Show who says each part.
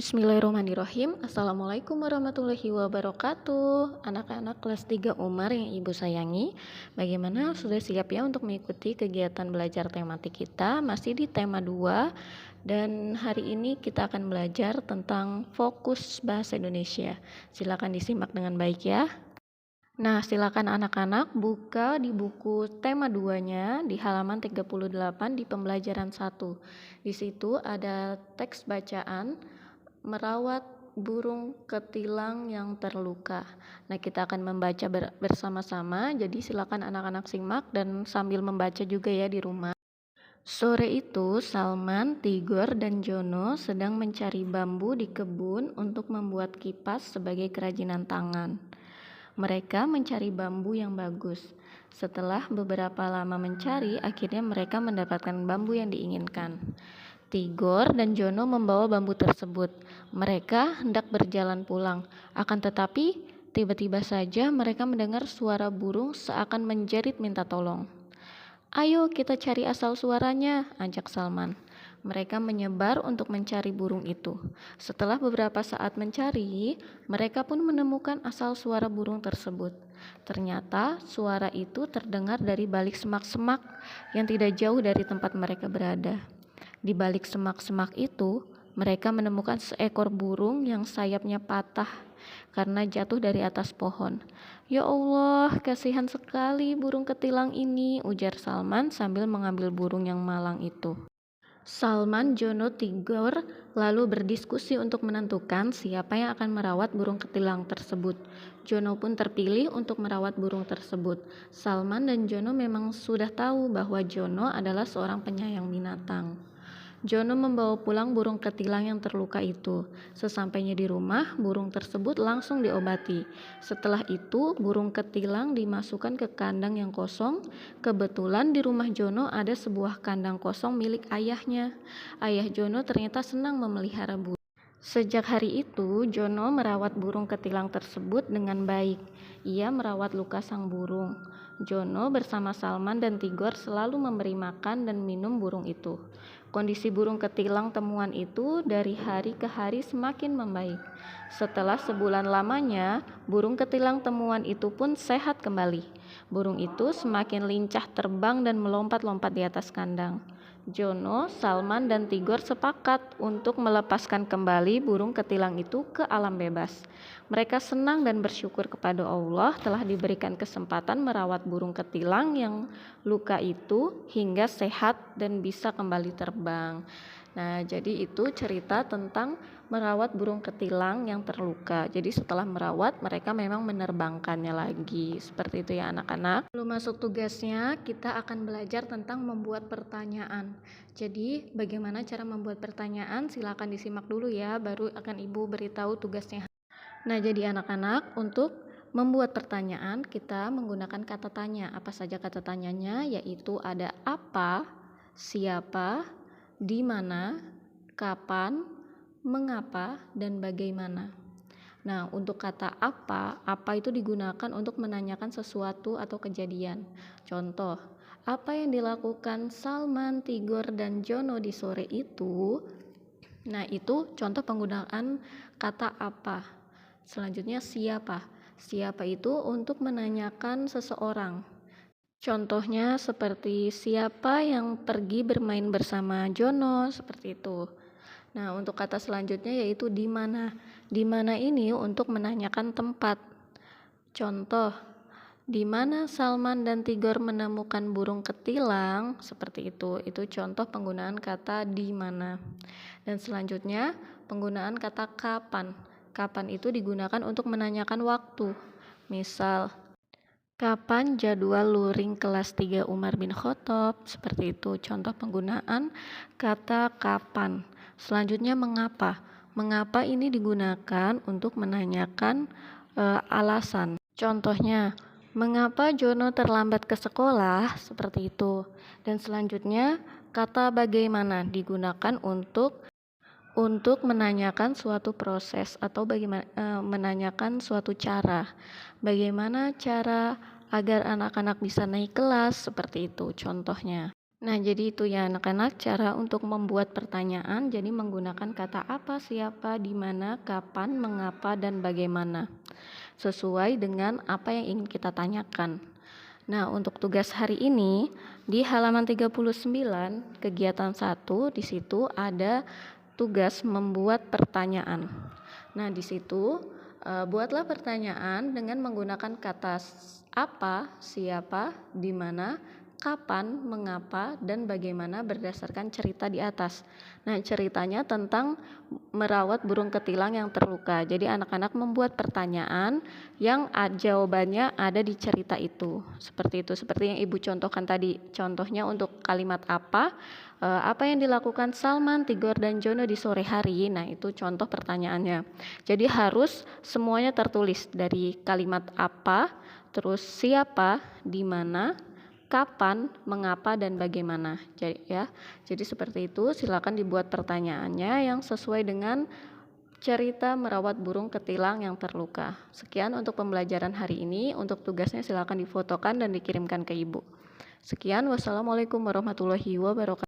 Speaker 1: Bismillahirrahmanirrahim. Assalamualaikum warahmatullahi wabarakatuh. Anak-anak kelas 3 Umar yang ibu sayangi, bagaimana sudah siap ya untuk mengikuti kegiatan belajar tematik kita? Masih di tema 2, dan hari ini kita akan belajar tentang fokus bahasa Indonesia. Silakan disimak dengan baik ya. Nah, silakan anak-anak buka di buku tema 2-nya di halaman 38 di pembelajaran 1. Di situ ada teks bacaan merawat burung ketilang yang terluka. Nah, kita akan membaca bersama-sama, jadi silakan anak-anak simak dan sambil membaca juga ya di rumah. Sore itu, Salman, Tigor, dan Jono sedang mencari bambu di kebun untuk membuat kipas sebagai kerajinan tangan. Mereka mencari bambu yang bagus. Setelah beberapa lama mencari, akhirnya mereka mendapatkan bambu yang diinginkan. Tigor dan Jono membawa bambu tersebut. Mereka hendak berjalan pulang. Akan tetapi, tiba-tiba saja mereka mendengar suara burung seakan menjerit minta tolong. "Ayo kita cari asal suaranya," ajak Salman. Mereka menyebar untuk mencari burung itu. Setelah beberapa saat mencari, mereka pun menemukan asal suara burung tersebut. Ternyata suara itu terdengar dari balik semak-semak yang tidak jauh dari tempat mereka berada. Di balik semak-semak itu, mereka menemukan seekor burung yang sayapnya patah karena jatuh dari atas pohon. "Ya Allah, kasihan sekali burung ketilang ini," ujar Salman sambil mengambil burung yang malang itu. Salman, Jono, Tigor lalu berdiskusi untuk menentukan siapa yang akan merawat burung ketilang tersebut. Jono pun terpilih untuk merawat burung tersebut. Salman dan Jono memang sudah tahu bahwa Jono adalah seorang penyayang binatang. Jono membawa pulang burung ketilang yang terluka itu. Sesampainya di rumah, burung tersebut langsung diobati. Setelah itu, burung ketilang dimasukkan ke kandang yang kosong. Kebetulan di rumah Jono ada sebuah kandang kosong milik ayahnya. Ayah Jono ternyata senang memelihara burung. Sejak hari itu, Jono merawat burung ketilang tersebut dengan baik. Ia merawat luka sang burung. Jono bersama Salman dan Tigor selalu memberi makan dan minum burung itu. Kondisi burung ketilang temuan itu dari hari ke hari semakin membaik. Setelah sebulan lamanya, burung ketilang temuan itu pun sehat kembali. Burung itu semakin lincah terbang dan melompat-lompat di atas kandang. Jono, Salman, dan Tigor sepakat untuk melepaskan kembali burung ketilang itu ke alam bebas. Mereka senang dan bersyukur kepada Allah telah diberikan kesempatan merawat burung ketilang yang luka itu hingga sehat dan bisa kembali terbang. Nah, jadi itu cerita tentang merawat burung ketilang yang terluka. Jadi setelah merawat, mereka memang menerbangkannya lagi. Seperti itu ya anak-anak. Sebelum masuk tugasnya, kita akan belajar tentang membuat pertanyaan. Jadi bagaimana cara membuat pertanyaan? Silakan disimak dulu ya, baru akan Ibu beritahu tugasnya. Nah, jadi anak-anak, untuk membuat pertanyaan kita menggunakan kata tanya. Apa saja kata tanyanya? Yaitu ada apa, siapa, di mana, kapan, mengapa, dan bagaimana. Nah, untuk kata apa itu digunakan untuk menanyakan sesuatu atau kejadian. Contoh, apa yang dilakukan Salman, Tigor, dan Jono di sore itu? Nah, itu contoh penggunaan kata apa. Selanjutnya siapa. Siapa itu untuk menanyakan seseorang. Contohnya seperti siapa yang pergi bermain bersama Jono, seperti itu. Nah, untuk kata selanjutnya yaitu di mana. Di mana ini untuk menanyakan tempat. Contoh, di mana Salman dan Tigor menemukan burung ketilang, seperti itu. Itu contoh penggunaan kata di mana. Dan selanjutnya penggunaan kata kapan. Kapan itu digunakan untuk menanyakan waktu. Misal, kapan jadwal luring kelas 3 Umar bin Khattab? Seperti itu contoh penggunaan kata kapan. Selanjutnya mengapa. Mengapa ini digunakan untuk menanyakan alasan. Contohnya, mengapa Jono terlambat ke sekolah? Seperti itu. Dan selanjutnya kata bagaimana digunakan untuk menanyakan suatu proses atau menanyakan suatu cara. Bagaimana cara agar anak-anak bisa naik kelas, seperti itu contohnya. Nah, jadi itu ya anak-anak cara untuk membuat pertanyaan, jadi menggunakan kata apa, siapa, di mana, kapan, mengapa, dan bagaimana. Sesuai dengan apa yang ingin kita tanyakan. Nah, untuk tugas hari ini di halaman 39 kegiatan 1 di situ ada tugas membuat pertanyaan. Nah, di situ buatlah pertanyaan dengan menggunakan kata apa, siapa, di mana, kapan, mengapa, dan bagaimana berdasarkan cerita di atas. Nah, ceritanya tentang merawat burung ketilang yang terluka. Jadi anak-anak membuat pertanyaan yang jawabannya ada di cerita itu. Seperti itu, seperti yang Ibu contohkan tadi. Contohnya untuk kalimat apa yang dilakukan Salman, Tigor, dan Jono di sore hari. Nah, itu contoh pertanyaannya. Jadi harus semuanya tertulis dari kalimat apa, terus siapa, di mana, kapan, mengapa, dan bagaimana. Jadi seperti itu. Silakan dibuat pertanyaannya yang sesuai dengan cerita merawat burung ketilang yang terluka. Sekian untuk pembelajaran hari ini. Untuk tugasnya silakan difotokan dan dikirimkan ke Ibu. Sekian, wassalamualaikum warahmatullahi wabarakatuh.